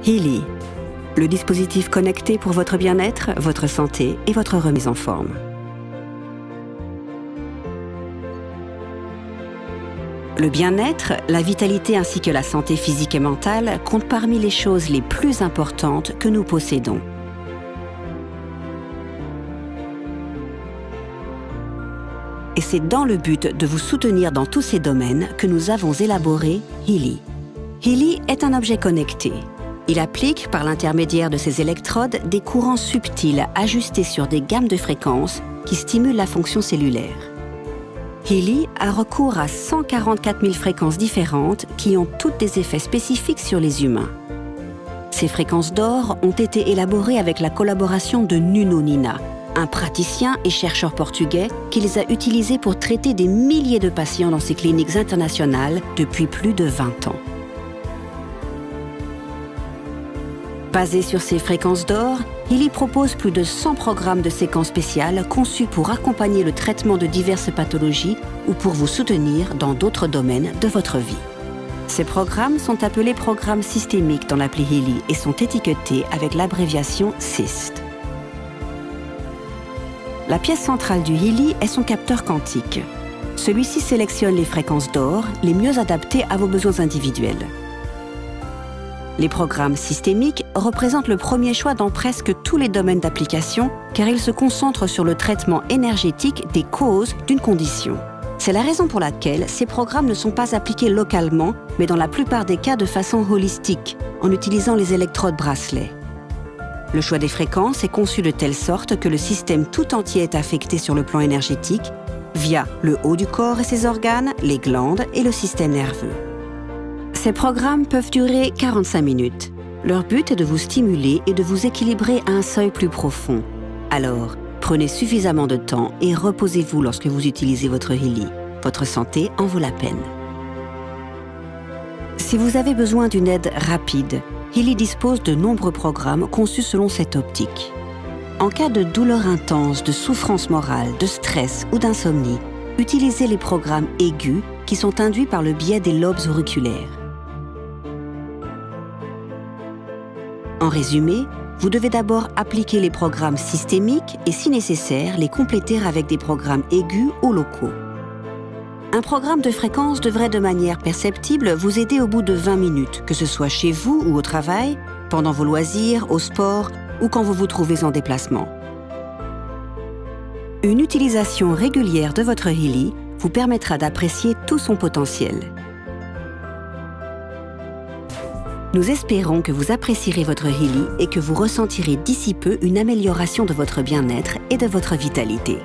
Healy, le dispositif connecté pour votre bien-être, votre santé et votre remise en forme. Le bien-être, la vitalité ainsi que la santé physique et mentale comptent parmi les choses les plus importantes que nous possédons. Et c'est dans le but de vous soutenir dans tous ces domaines que nous avons élaboré Healy. Healy est un objet connecté. Il applique, par l'intermédiaire de ses électrodes, des courants subtils ajustés sur des gammes de fréquences qui stimulent la fonction cellulaire. Healy a recours à 144 000 fréquences différentes qui ont toutes des effets spécifiques sur les humains. Ces fréquences d'or ont été élaborées avec la collaboration de Nuno Nina, un praticien et chercheur portugais qui les a utilisées pour traiter des milliers de patients dans ses cliniques internationales depuis plus de 20 ans. Basé sur ces fréquences d'or, Healy propose plus de 100 programmes de séquences spéciales conçus pour accompagner le traitement de diverses pathologies ou pour vous soutenir dans d'autres domaines de votre vie. Ces programmes sont appelés programmes systémiques dans l'appli Healy et sont étiquetés avec l'abréviation SYST. La pièce centrale du Healy est son capteur quantique. Celui-ci sélectionne les fréquences d'or les mieux adaptées à vos besoins individuels. Les programmes systémiques représentent le premier choix dans presque tous les domaines d'application car ils se concentrent sur le traitement énergétique des causes d'une condition. C'est la raison pour laquelle ces programmes ne sont pas appliqués localement, mais dans la plupart des cas de façon holistique, en utilisant les électrodes bracelets. Le choix des fréquences est conçu de telle sorte que le système tout entier est affecté sur le plan énergétique via le haut du corps et ses organes, les glandes et le système nerveux. Ces programmes peuvent durer 45 minutes. Leur but est de vous stimuler et de vous équilibrer à un seuil plus profond. Alors, prenez suffisamment de temps et reposez-vous lorsque vous utilisez votre Healy. Votre santé en vaut la peine. Si vous avez besoin d'une aide rapide, Healy dispose de nombreux programmes conçus selon cette optique. En cas de douleur intense, de souffrance morale, de stress ou d'insomnie, utilisez les programmes aigus qui sont induits par le biais des lobes auriculaires. En résumé, vous devez d'abord appliquer les programmes systémiques et, si nécessaire, les compléter avec des programmes aigus ou locaux. Un programme de fréquence devrait de manière perceptible vous aider au bout de 20 minutes, que ce soit chez vous ou au travail, pendant vos loisirs, au sport ou quand vous vous trouvez en déplacement. Une utilisation régulière de votre Healy vous permettra d'apprécier tout son potentiel. Nous espérons que vous apprécierez votre Healy et que vous ressentirez d'ici peu une amélioration de votre bien-être et de votre vitalité.